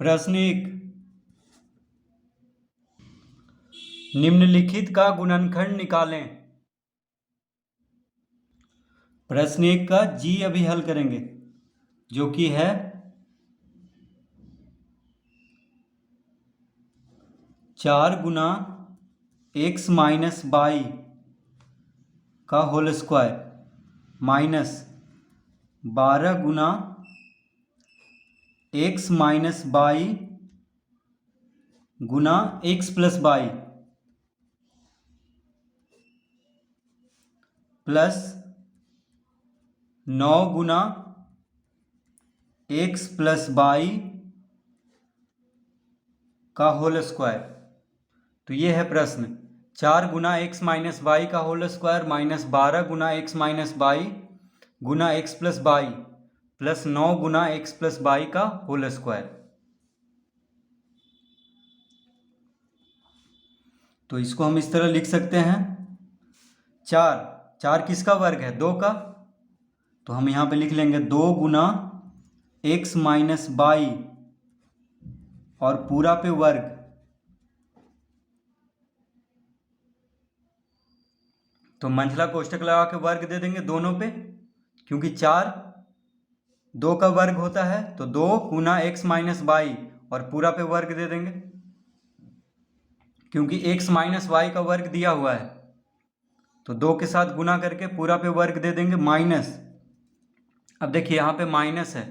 प्रश्न 1। निम्नलिखित का गुणनखंड निकालें। प्रश्न 1 का जी अभी हल करेंगे, जो कि है 4 गुना x माइनस वाई का होल स्क्वायर माइनस 12 गुना x माइनस वाई गुना x प्लस वाई प्लस 9 गुना x प्लस वाई का होल स्क्वायर। तो ये है प्रश्न। 4 गुना एक्स माइनस वाई का होल स्क्वायर माइनस 12 गुना एक्स माइनस वाई गुना एक्स प्लस वाई प्लस 9 गुना x plus Y का whole square. तो इसको हम इस तरह लिख सकते हैं। 4 किसका वर्ग है? 2 का। तो हम यहाँ पे लिख लेंगे 2 गुना एक्स माइनस वाई और पूरा पे वर्ग तो मंझला कोष्ठक लगा के वर्ग दे देंगे दोनों पे, क्योंकि 4 2 का वर्ग होता है। तो 2 गुना एक्स माइनस वाई और पूरा पे वर्ग दे देंगे, क्योंकि एक्स माइनस वाई का वर्ग दिया हुआ है। तो 2 के साथ गुना करके पूरा पे वर्ग दे देंगे माइनस। अब देखिए यहाँ पे माइनस है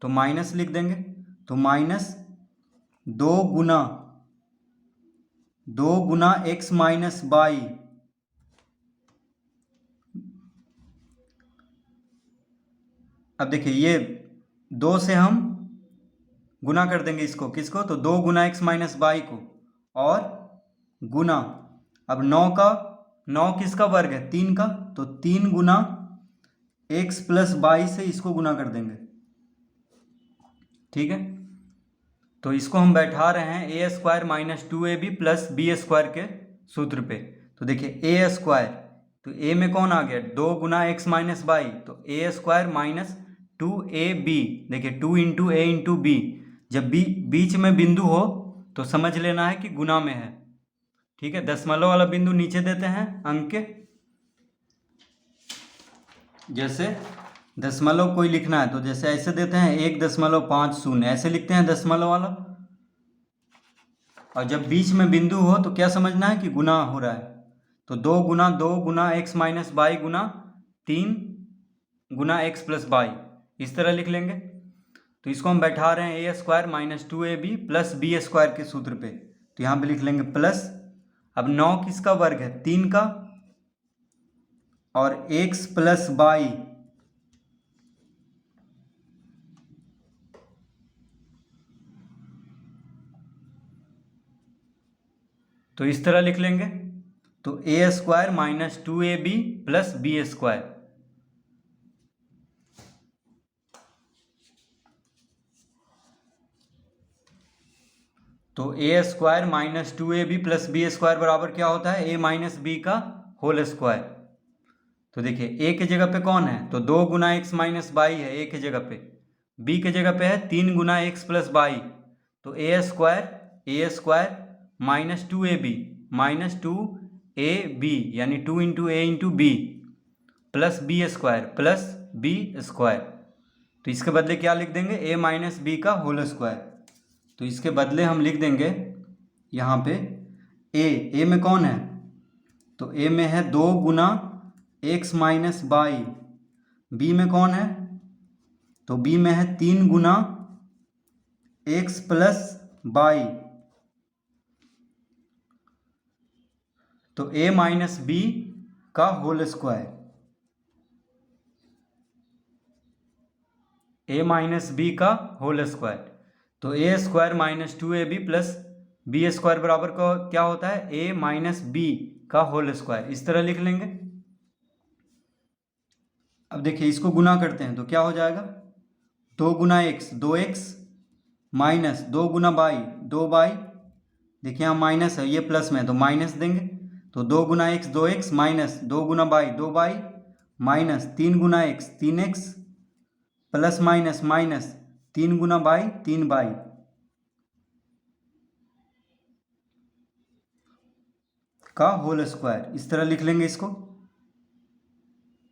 तो माइनस लिख देंगे। तो माइनस 2 गुना एक्स माइनस वाई अब देखिए ये 2 से हम गुना कर देंगे इसको, किसको? तो 2 गुना एक्स माइनस वाई को और गुना अब 9 किसका वर्ग है? 3 का। तो 3 गुना एक्स प्लस वाई से इसको गुना कर देंगे। ठीक है, तो इसको हम बैठा रहे हैं A square minus 2ab plus B square के सूत्र पे। तो देखिए ए स्क्वायर, तो ए में कौन आ गया? 2 गुना एक्स माइनस वाई, तो ए स्क्वायर माइनस 2ab। देखिए 2 इंटू ए इंटू बी, जब बीच में बिंदु हो तो समझ लेना है कि गुना में है। ठीक है, दशमलव वाला बिंदु नीचे देते हैं अंक के। जैसे दशमलव कोई लिखना है तो जैसे ऐसे देते हैं 1.50, ऐसे लिखते हैं दशमलव वाला। और जब बीच में बिंदु हो तो क्या समझना है कि गुना हो रहा है। तो 2 गुना एक्स माइनस वाई गुना 3 गुना एक्स प्लस वाई, इस तरह लिख लेंगे। तो इसको हम बैठा रहे हैं A square minus 2ab plus B square के सूत्र पे। तो यहाँ पे लिख लेंगे प्लस, अब 9 किसका वर्ग है? 3 का, और एक्स प्लस वाई तो इस तरह लिख लेंगे। तो A square minus 2ab plus B square. तो A square minus 2ab plus B square बराबर क्या होता है? ए माइनस बी का होल स्क्वायर। तो देखिए ए के जगह पे कौन है? तो 2 गुना एक्स माइनस वाई है ए के जगह पे, बी के जगह पे है 3 गुना एक्स प्लस वाई। तो A square minus 2ab minus 2ab यानी 2 into A into B plus B square plus B square. तो इसके बदले क्या लिख देंगे? ए माइनस बी का होल स्क्वायर। तो इसके बदले हम लिख देंगे यहाँ पे ए में कौन है? तो ए में है 2 गुना एक्स माइनस वाई। बी में कौन है? तो बी में है 3 गुना एक्स प्लस वाई। तो ए माइनस बी का whole square, A minus B का होल स्क्वायर। तो A square minus 2ab plus B square बराबर का क्या होता है? ए माइनस बी का होल स्क्वायर, इस तरह लिख लेंगे। अब देखिए इसको गुना करते हैं तो क्या हो जाएगा? 2 गुना एक्स 2x माइनस 2 गुना वाई 2y। देखिए यहाँ माइनस है, ये प्लस में है तो माइनस देंगे। तो 2 गुना एक्स 2x माइनस 2 गुना वाई 2y माइनस 3 गुना X 3x plus minus minus 3 गुना वाई 3y। का होल स्क्वायर, इस तरह लिख लेंगे इसको।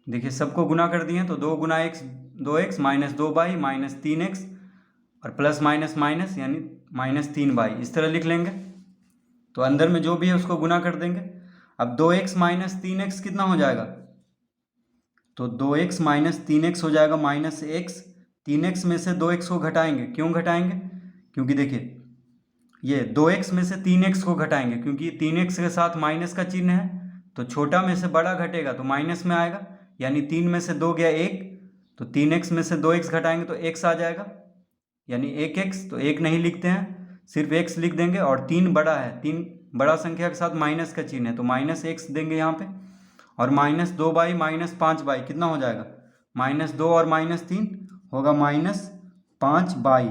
देखिए सबको गुना कर दिए तो 2 गुना X 2x minus 2y minus 3x और प्लस माइनस माइनस यानी माइनस 3y, इस तरह लिख लेंगे। तो अंदर में जो भी है उसको गुना कर देंगे। अब 2x माइनस 3x कितना हो जाएगा, तो 2x माइनस 3x हो जाएगा माइनस x। 3x में से 2x को घटाएंगे, क्यों घटाएंगे, क्योंकि देखिए ये 2x में से 3x को घटाएंगे क्योंकि 3x के साथ माइनस का चिन्ह है, तो छोटा में से बड़ा घटेगा तो माइनस में आएगा, यानी 3 में से 2 गया 1, तो 3x में से 2x घटाएंगे तो x आ जाएगा, यानी 1x। तो 1 नहीं लिखते हैं, सिर्फ x लिख देंगे। और 3 बड़ा है, 3 बड़ा संख्या के साथ माइनस का चिन्ह है तो माइनस x देंगे यहाँ पे। और माइनस 2y माइनस 5y कितना हो जाएगा, माइनस 2 और माइनस 3 होगा माइनस 5y,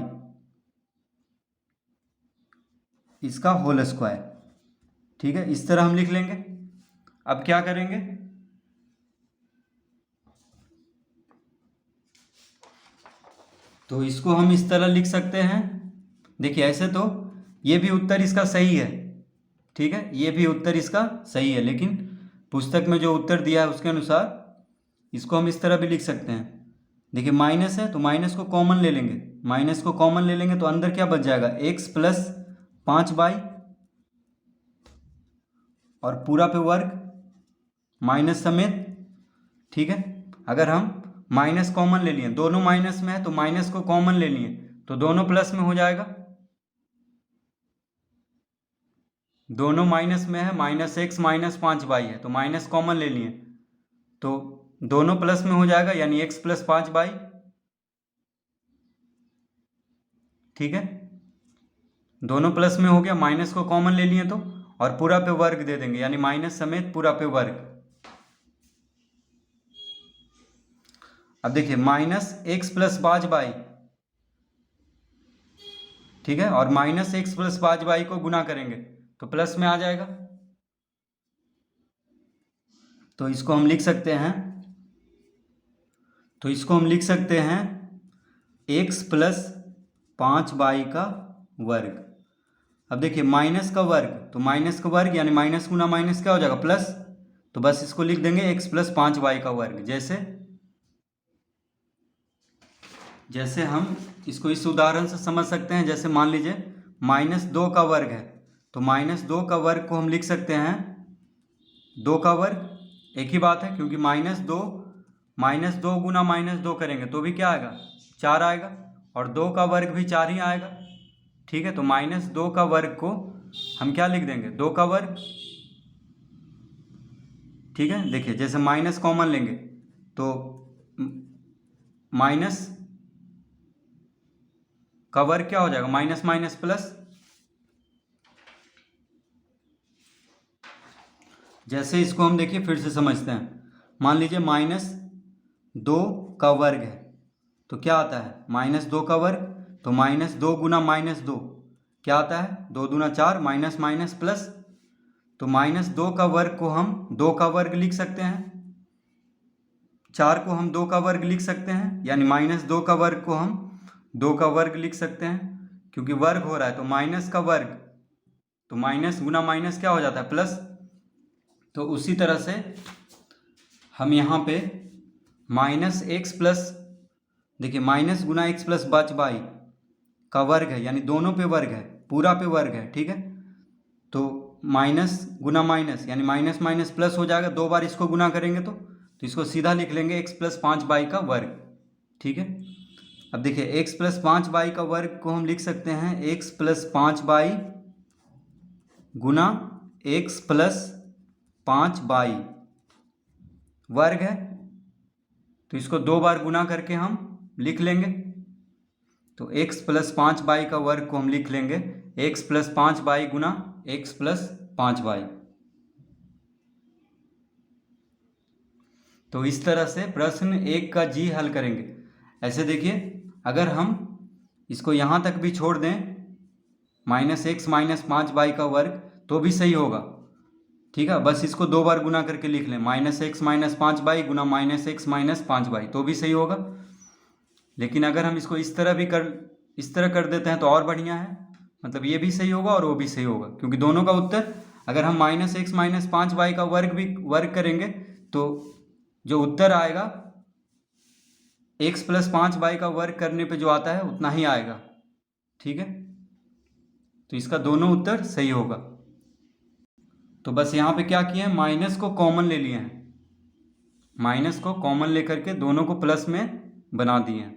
इसका होल स्क्वायर। ठीक है, इस तरह हम लिख लेंगे। अब क्या करेंगे, तो इसको हम इस तरह लिख सकते हैं। देखिए ऐसे तो ये भी उत्तर इसका सही है, ठीक है, ये भी उत्तर इसका सही है, लेकिन पुस्तक में जो उत्तर दिया है उसके अनुसार इसको हम इस तरह भी लिख सकते हैं। देखिए माइनस है तो माइनस को कॉमन ले लेंगे, माइनस को कॉमन ले लेंगे तो अंदर क्या बच जाएगा, x प्लस 5y और पूरा पे वर्ग माइनस समेत। ठीक है, अगर हम माइनस कॉमन ले लिए, दोनों माइनस में है तो माइनस को कॉमन ले लिए तो दोनों प्लस में हो जाएगा। दोनों माइनस में है, माइनस x माइनस 5y है तो माइनस कॉमन ले लिए तो दोनों प्लस में हो जाएगा, यानी x प्लस 5y। ठीक है, दोनों प्लस में हो गया, माइनस को कॉमन ले लिए तो, और पूरा पे वर्ग दे देंगे यानी माइनस समेत पूरा पे वर्ग। अब देखिए माइनस x प्लस 5y, ठीक है, और माइनस x प्लस 5y को गुना करेंगे तो प्लस में आ जाएगा। तो इसको हम लिख सकते हैं, x प्लस 5y का वर्ग। अब देखिए माइनस का वर्ग, तो माइनस का वर्ग यानी माइनस गुना माइनस क्या हो जाएगा, प्लस। तो बस इसको लिख देंगे x प्लस 5y का वर्ग। जैसे हम इसको इस उदाहरण से समझ सकते हैं, जैसे मान लीजिए माइनस 2 का वर्ग है तो माइनस 2 का वर्ग को हम लिख सकते हैं 2 का वर्ग। एक ही बात है, क्योंकि माइनस 2 गुना माइनस 2 करेंगे तो भी क्या आएगा, 4 आएगा, और 2 का वर्ग भी 4 ही आएगा। ठीक है, तो माइनस 2 का वर्ग को हम क्या लिख देंगे, 2 का वर्ग। ठीक है, देखिए जैसे माइनस कॉमन लेंगे तो माइनस का वर्ग क्या हो जाएगा, माइनस माइनस प्लस। जैसे इसको हम देखिए फिर से समझते हैं, मान लीजिए माइनस 2 का वर्ग है तो क्या आता है, माइनस 2 का वर्ग, तो माइनस 2 गुना माइनस 2 क्या आता है, 2 दूना 4, माइनस माइनस प्लस। तो माइनस 2 का वर्ग को हम 2 का वर्ग लिख सकते हैं, 4 को हम 2 का वर्ग लिख सकते हैं, यानी माइनस 2 का वर्ग को हम 2 का वर्ग लिख सकते हैं, क्योंकि वर्ग हो रहा है तो माइनस का वर्ग, तो माइनस गुना माइनस क्या हो जाता है, प्लस। तो उसी तरह से हम यहाँ पे माइनस एक्स प्लस, देखिए माइनस गुना एक्स प्लस 5y का वर्ग है, यानी दोनों पे वर्ग है, पूरा पे वर्ग है। ठीक है, तो माइनस गुना माइनस यानी माइनस माइनस प्लस हो जाएगा, 2 बार इसको गुना करेंगे तो इसको सीधा लिख लेंगे x प्लस 5y का वर्ग। ठीक है, अब देखिए x प्लस 5y का वर्ग को हम लिख सकते हैं x प्लस 5y गुना x प्लस 5y वर्ग है, तो इसको 2 बार गुना करके हम लिख लेंगे। तो x प्लस 5y का वर्ग को हम लिख लेंगे x प्लस 5y गुना x प्लस 5y। तो इस तरह से प्रश्न 1 का जी हल करेंगे। ऐसे देखिए अगर हम इसको यहाँ तक भी छोड़ दें, माइनस एक्स माइनस 5y का वर्ग, तो भी सही होगा। ठीक है, बस इसको 2 बार गुना करके लिख लें, माइनस एक्स माइनस 5y गुना माइनस एक्स माइनस 5y, तो भी सही होगा। लेकिन अगर हम इसको इस तरह कर देते हैं तो और बढ़िया है, मतलब ये भी सही होगा और वो भी सही होगा, क्योंकि दोनों का उत्तर अगर हम -x-5y का वर्ग करेंगे तो जो उत्तर आएगा x + 5y का वर्ग करने पे जो आता है उतना ही आएगा। ठीक है, तो इसका दोनों उत्तर सही होगा। तो बस यहाँ पे क्या किए हैं, माइनस को कॉमन ले लिए हैं, माइनस को कॉमन लेकर के दोनों को प्लस में बना दिए हैं।